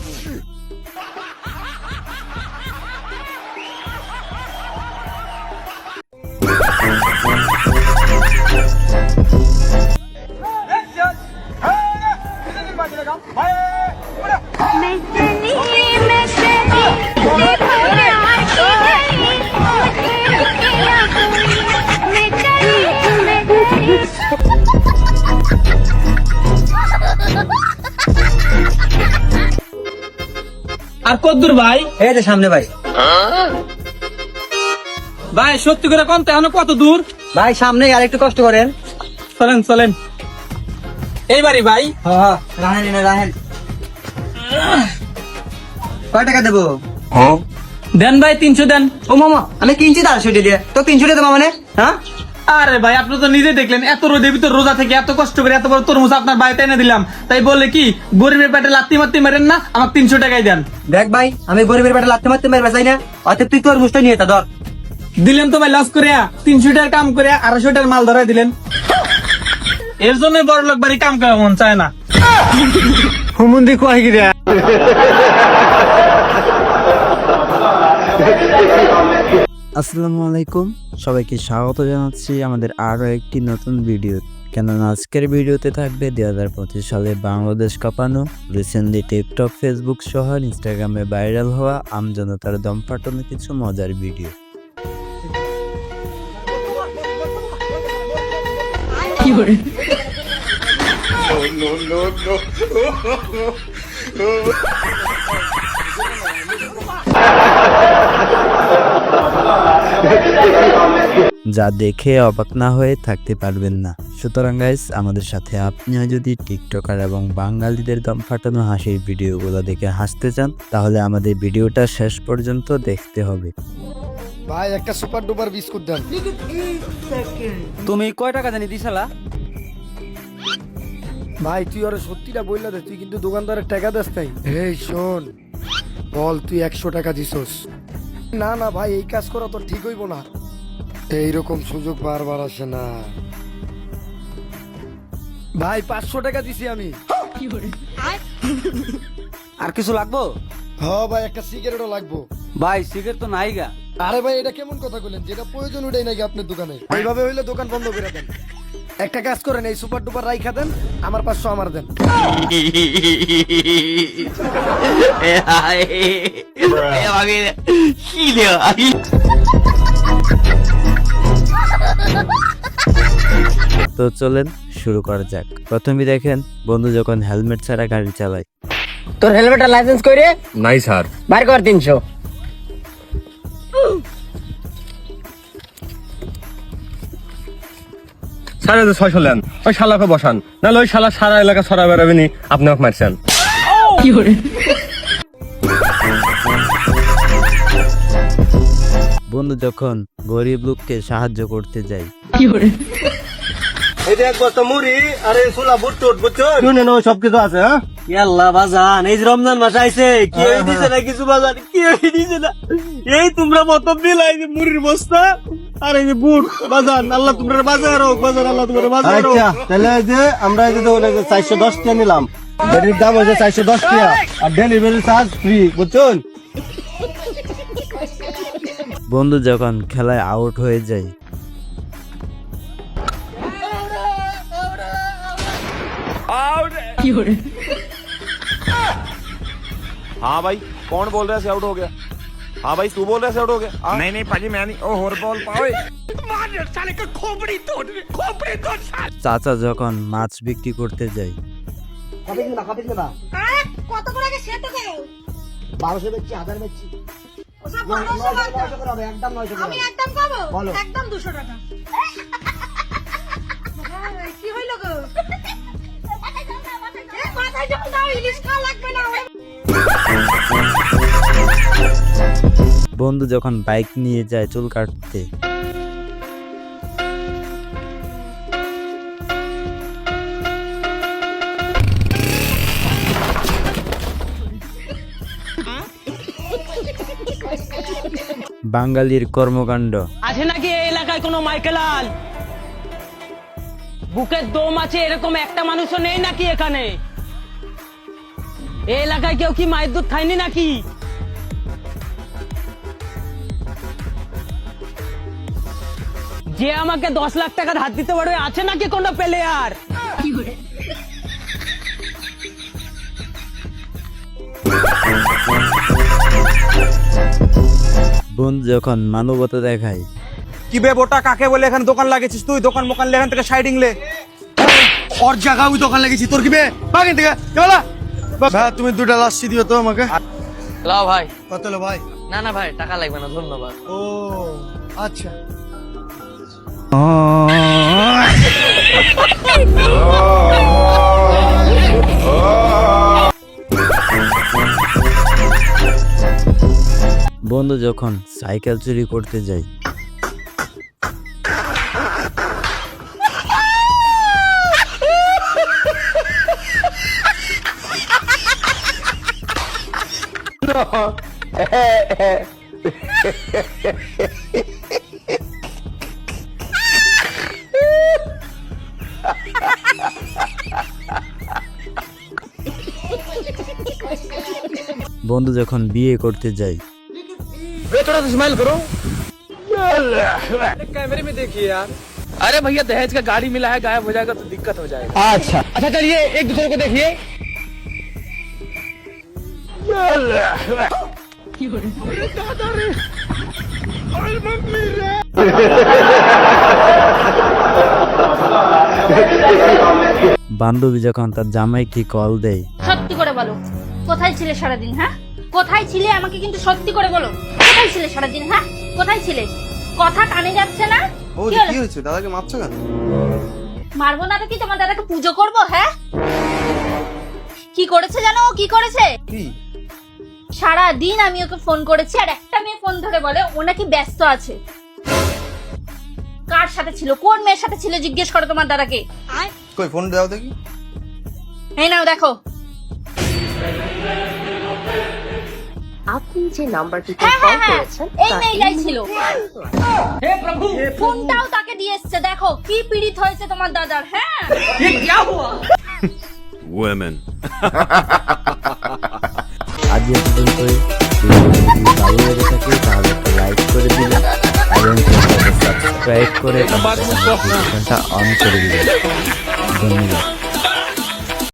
আর কদ্দুর ভাই? এই যে সামনে ভাই। ভাই সত্যি করে কোন এখন কত দূর? ভাই সামনে আর একটু কষ্ট করেন। চলেন চলেন। এইবারই ভাই। হ্যাঁ রাহেন রাহেন। কয় টাকা দেবো? দেন ভাই 300 দেন। ও মামা আমি কিনছি 400 দিয়ে, তো 300 দেবো মানে? হ্যাঁ আরে ভাই আপনি তো নিজে দেখলেন এত রোদের ভিতর রোজা থেকে এত কষ্ট করে এত বড় তরমুজ আপনার বাড়িতে এনে দিলাম, তাই বলে কি গরিবের পেটে লাত্তি মারতে মারেন না, আমার 300 টাকাই দেন। দেখ ভাই আমি গরিবের পেটে লাথি মারতে মারবে চাই না, অতএব তুই তোর মুষ্টা নিয়ে তা ধর। দিলেন তো ভাই লস করে 300 টাকার কাম করে 250 টাকার মাল ধরাই দিলেন। এর জন্য বড় লোক বাড়ি কাম করা মন চায় না। হুমুন্দি কয় কি রে? আসসালামু আলাইকুম, সবাইকে স্বাগত জানাচ্ছি আমাদের আরো একটি নতুন ভিডিও। কেননা আজকের ভিডিওতে থাকবে 2025 সালে বাংলাদেশ কাঁপানো, রিসেন্টলি টিকটক, ফেসবুক সহ ইনস্টাগ্রামে ভাইরাল হওয়া আমজনতার দম ফাটানো কিছু মজার ভিডিও। যা দেখে অবাক না হয়ে থাকতে পারবেন না। সুতরাং গাইস, আমাদের সাথে আপনিও যদি টিকটকার এবং বাঙালিদের দম ফাটানো হাসির ভিডিওগুলো দেখে হাসতে চান, তাহলে আমাদের ভিডিওটা শেষ পর্যন্ত দেখতে হবে। ভাই একটা সুপার ডুপার বিস্কুট দেন। তুমি কয় টাকা জানি দিছালা? ভাই তুই ওরে সত্যিটা বললা দে, তুই কিন্তু দোকানদারের টাকা দেস নাই। এই শোন, বল তুই 100 টাকা দিছস। না না ভাই এই কাজ করা তো ঠিক হইব না, এইরকম সুযোগ বারবার আসে না। ভাই 500 টাকা দিছি আমি। আর কিছু লাগবো? হ্যাঁ ভাই একটা সিগারেটও লাগবো। ভাই সিগারেট তো নাই গা। আরে ভাই এটা কেমন কথা বললেন, যেটা প্রয়োজন ওটাই নাকি আপনার দোকানে? এইভাবে হইলে দোকান বন্ধ করে দেন। একটা কাজ করেন, এই সুপার ডুপার রাইখা দেন, আমার 500 আমার দেন। তো চলেন শুরু করা যাক। প্রথমে দেখেন বন্ধু যখন হেলমেট ছাড়া গাড়ি চালায়। তোর হেলমেটের লাইসেন্স কইরে? নাই স্যার। বাইর কর 300। স্যার 600 নেন, ওই শালাকে বসান, নাহলে ওই শালা সারা এলাকা ছড়া বেড়াবেনি, আপনি আমাকে মারছেন। বন্ধু যখন গরিব লোককে সাহায্য করতে যায়। এই যে এক বস্তা মুড়ি আর এই ছোলা বুটুট বুঝছো? সবকিছু আছে। হ্যাঁ আল্লাহ বাজান, এই যে রমজান মাস আইছে, কি দিছে না কিছু বাজান, কি দিছে না? এই তোমরা মত বিলাই যে মুড়ির বস্তা আর এই যে বুট বাজান, আল্লাহ তোমরা বাজার হোক, বাজার আল্লাহ তোমরা বাজার হোক। আচ্ছা তাহলে যে আমরা এই যে 410 টাকা নিলাম, এটির দাম হচ্ছে 410 টাকা, আর ডেলিভারি চার্জ ফ্রি, বুঝছেন? বন্ধু যখন খেলায় আউট হয়ে যায়। हाँ भाई कौन बोल रहा है आउट हो गया? हाँ भाई तू बोल रहा है आउट हो गया? नहीं नहीं पाजी मैं नहीं, ओ होर बॉल पाओ। চাচা যখন মাছ বিক্রি করতে যায়। কত করে আগে সেটা দাও? 1200 বেচছি, 1000 বেচছি। ওসব 900 করে হবে, একদম 900 আমি একদম পাবো? বলো। একদম 200 টাকা। কি হইল গো? মাথায় যখন দাও ইলিশ খাওয়া লাগবে না। বন্ধু যখন বাইক নিয়ে যায় চুল কাটতে। বাঙালির কর্মকাণ্ড। আছে নাকি এই এলাকায় কোনো মাইকেলাল? বুকের দম আছে এরকম একটা মানুষও নেই নাকি এখানে? এই এলাকায় কেউ কি মায়ের দুধ খায়নি নাকি? যে আমাকে 10 লাখ টাকা ধার দিতে পারবে আছে নাকি কোনো প্লেয়ার? বন্ধু যখন মানবতা দেখায়, কি বে বোটা, কাকে বলে এখানে দোকান লাগিয়েছিস তুই? দোকান মোকান লে, এখান থেকে সাইডিং লে। ওর জায়গা আমি দোকান লেগেছি, তোর কি বে বাগেন থেকে চলা। ভাই তুমি দুটা লাচ্ছি দিও তো আমাকে। লাও ভাই। কত হলো ভাই? না না ভাই, টাকা লাগবে না, ধন্যবাদ। ও আচ্ছা। বন্ধু যখন সাইকেল চুরি করতে যায়, বন্ধু যখন বিয়ে করতে যায়, कैमरे में देखिए यार। अरे भैया दहेज का गाड़ी मिला है, गायब हो जाएगा तो दिक्कत हो जाएगा। अच्छा चलिए एक दूसरे को देखिए। বান্ধবী যখন তার জামাইকে কল দেয়, সত্যি করে বলো, কোথায় ছিলে সারাদিন? হ্যাঁ, কোথায় ছিলে? আমাকে কিন্তু সত্যি করে বলো, কোথায় ছিলে সারাদিন? হ্যাঁ, কোথায় ছিলে? কথা কানে যাচ্ছে না? কি হলো? হয়েছে দাদাকে মারছো কেন? মারবো না তো কি, তোমার দাদাকে পুজো করবো? হ্যাঁ, কি করেছে জানো? ও কি করেছে? কি? সারা দিন আমি ওকে ফোন করেছি, আর একটা মেয়ে ফোন ধরে বলে ও নাকি ব্যস্ত আছে। কার সাথে ছিল, কোন মেয়ের সাথে ছিল জিজ্ঞেস করো তোমার দাদাকে। কই ফোন দাও দেখি। এই নাও দেখো। আপনি যে নাম্বারটিতে হ্যাঁ কল হ্যাঁ হ্যাঁ, করেছেন এই মেয়েটাই ছিল। ফোনটাও তাকে দিয়ে এসছে, দেখো কি পীড়িত হয়েছে তোমার দাদার। হ্যাঁ, Women. আজ এ পর্যন্তই। ভিডিওটি যদি ভালো লেগে থাকে তাহলে একটা লাইক করে দিবেন এবং চ্যানেলটাকে সাবস্ক্রাইব করে ঘন্টা অন করে দিবেন। ধন্যবাদ।